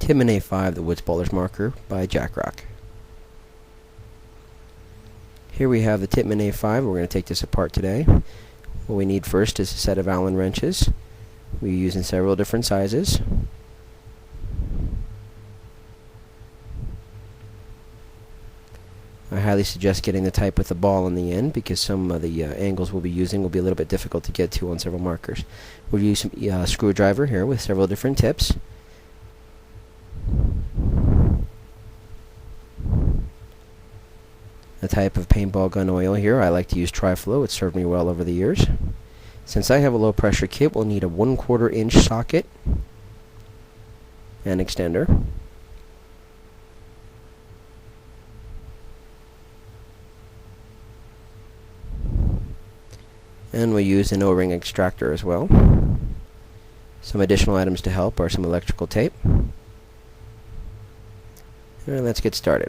Tippmann A5, the Woods Bowler's marker by Jack Rock. Here we have the Tippmann A5. We're going to take this apart today. What we need first is a set of Allen wrenches. We use in several different sizes. I highly suggest getting the type with the ball in the end because some of the angles we'll be using will be a little bit difficult to get to on several markers. We'll use some screwdriver here with several different tips. The type of paintball gun oil here, I like to use Tri-Flow. It's served me well over the years. Since I have a low pressure kit, we'll need a 1/4 inch socket and extender. And we'll use an O-ring extractor as well. Some additional items to help are some electrical tape. And let's get started.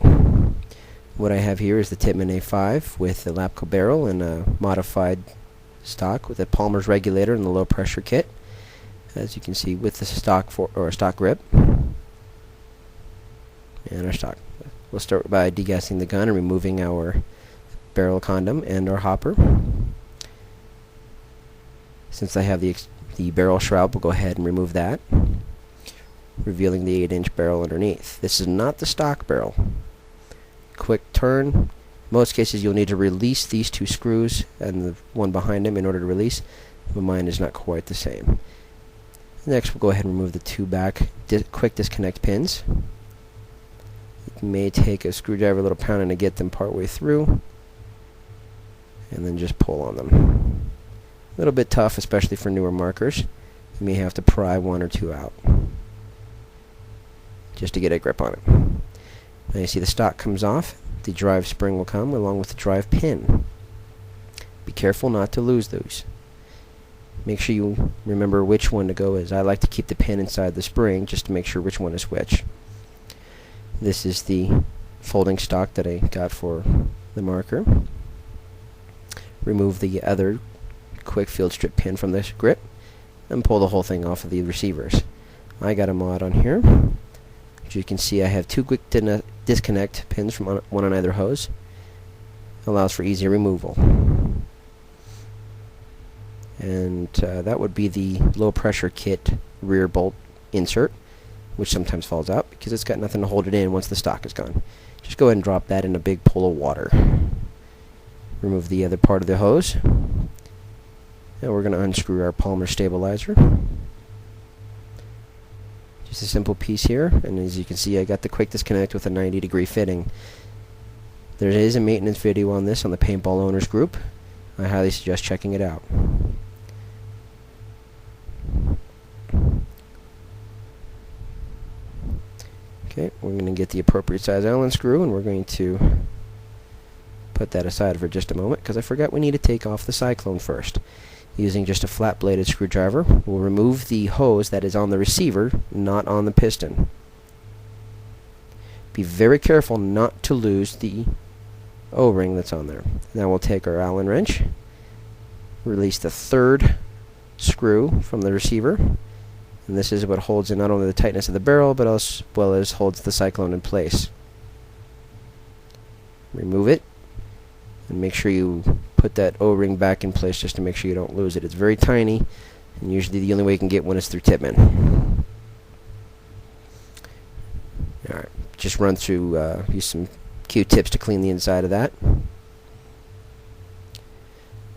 What I have here is the Tippmann A5 with a Lapco barrel and a modified stock with a Palmer's regulator and the low pressure kit. As you can see, with the stock grip and our stock. We'll start by degassing the gun and removing our barrel condom and our hopper. Since I have the barrel shroud, we'll go ahead and remove that, revealing the 8-inch barrel underneath. This is not the stock barrel. Quick turn. In most cases you'll need to release these two screws and the one behind them in order to release, but mine is not quite the same. Next we'll go ahead and remove the two back quick disconnect pins. It may take a screwdriver a little pounding to get them part way through, and then just pull on them. A little bit tough, especially for newer markers. You may have to pry one or two out just to get a grip on it. Now you see the stock comes off. The drive spring will come along with the drive pin. Be careful not to lose those. Make sure you remember which one to go, as I like to keep the pin inside the spring just to make sure which one is which. This is the folding stock that I got for the marker. Remove the other quick field strip pin from this grip and pull the whole thing off of the receivers. I got a mod on here. As you can see, I have two quick disconnect pins from one on either hose. Allows for easy removal. And that would be the low pressure kit rear bolt insert, which sometimes falls out because it's got nothing to hold it in once the stock is gone. Just go ahead and drop that in a big pool of water. Remove the other part of the hose. Now we're going to unscrew our Palmer stabilizer. Just a simple piece here, and as you can see I got the quick disconnect with a 90-degree fitting. There is a maintenance video on this on the Paintball Owners group. I highly suggest checking it out. Okay, we're going to get the appropriate size Allen screw, and we're going to put that aside for just a moment because I forgot we need to take off the cyclone first. Using just a flat-bladed screwdriver, we'll remove the hose that is on the receiver, not on the piston. Be very careful not to lose the O-ring that's on there. Now we'll take our Allen wrench, release the third screw from the receiver, and this is what holds in not only the tightness of the barrel, but as well as holds the cyclone in place. Remove it, and make sure you put that O-ring back in place just to make sure you don't lose it. It's very tiny, and usually the only way you can get one is through Tippmann. Alright, just run through, use some Q-tips to clean the inside of that.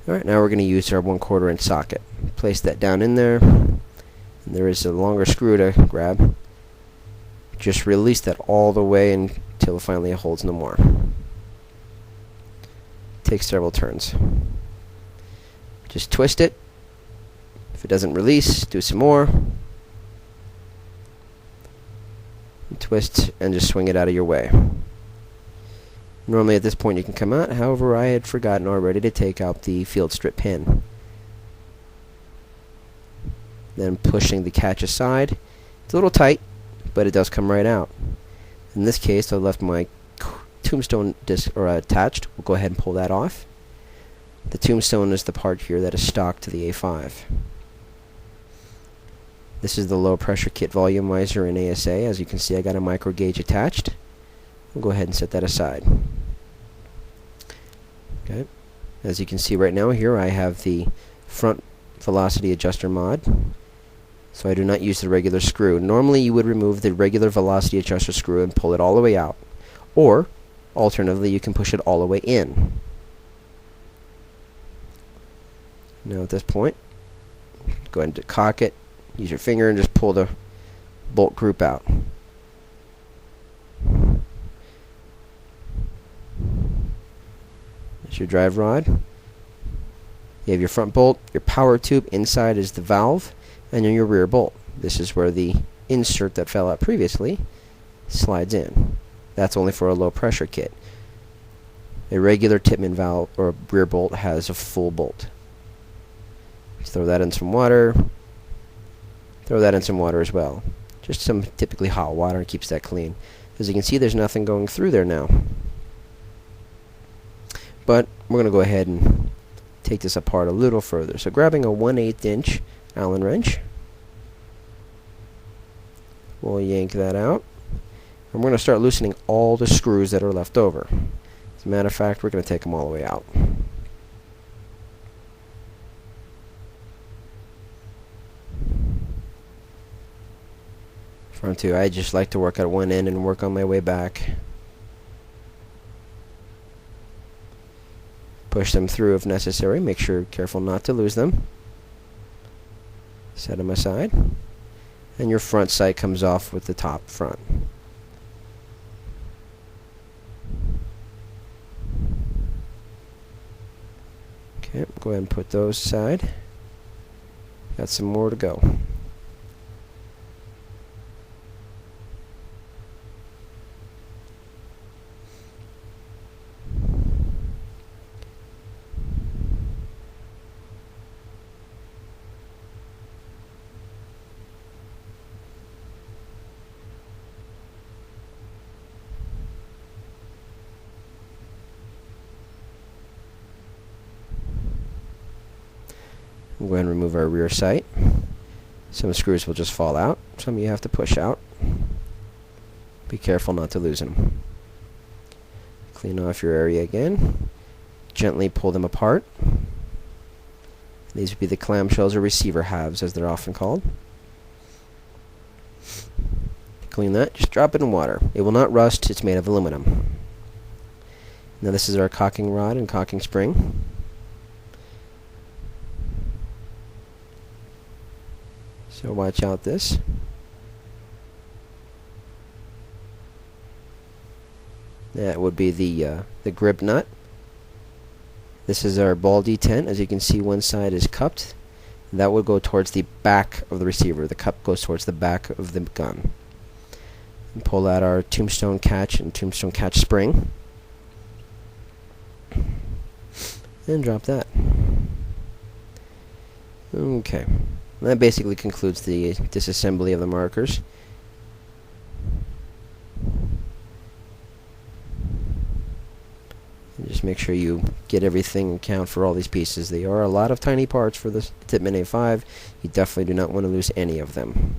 Alright, now we're going to use our 1/4 inch socket. Place that down in there, and there is a longer screw to grab. Just release that all the way until finally it holds no more. Take several turns. Just twist it. If it doesn't release, do some more. And twist and just swing it out of your way. Normally at this point you can come out, however I had forgotten already to take out the field strip pin. Then pushing the catch aside. It's a little tight, but it does come right out. In this case I left my tombstone attached. We'll go ahead and pull that off. The tombstone is the part here that is stock to the A5. This is the low pressure kit volumizer in ASA. As you can see, I got a micro gauge attached. We'll go ahead and set that aside. Okay. As you can see right now here, I have the front velocity adjuster mod. So I do not use the regular screw. Normally you would remove the regular velocity adjuster screw and pull it all the way out. Or, alternatively, you can push it all the way in. Now at this point, go ahead and cock it, use your finger and just pull the bolt group out. That's your drive rod. You have your front bolt, your power tube, inside is the valve, and then your rear bolt. This is where the insert that fell out previously slides in. That's only for a low pressure kit. A regular Tippmann valve or rear bolt has a full bolt. Just throw that in some water. Throw that in some water as well. Just some typically hot water, keeps that clean. As you can see, there's nothing going through there now. But we're going to go ahead and take this apart a little further. So grabbing a 1/8 inch Allen wrench, we'll yank that out. And we're going to start loosening all the screws that are left over. As a matter of fact, we're going to take them all the way out. Front two, I just like to work at one end and work on my way back. Push them through if necessary. Make sure you're careful not to lose them. Set them aside. And your front sight comes off with the top front. Okay, go ahead and put those aside. Got some more to go. We'll go ahead and remove our rear sight. Some screws will just fall out. Some you have to push out. Be careful not to lose them. Clean off your area again. Gently pull them apart. These would be the clamshells or receiver halves, as they're often called. To clean that, just drop it in water. It will not rust. It's made of aluminum. Now this is our cocking rod and cocking spring. So watch out this. That would be the grip nut. This is our ball detent. As you can see, one side is cupped. That would go towards the back of the receiver. The cup goes towards the back of the gun. And pull out our tombstone catch and tombstone catch spring. And drop that. Okay. That basically concludes the disassembly of the markers. And just make sure you get everything and count for all these pieces. They are a lot of tiny parts for the Tippmann A5. You definitely do not want to lose any of them.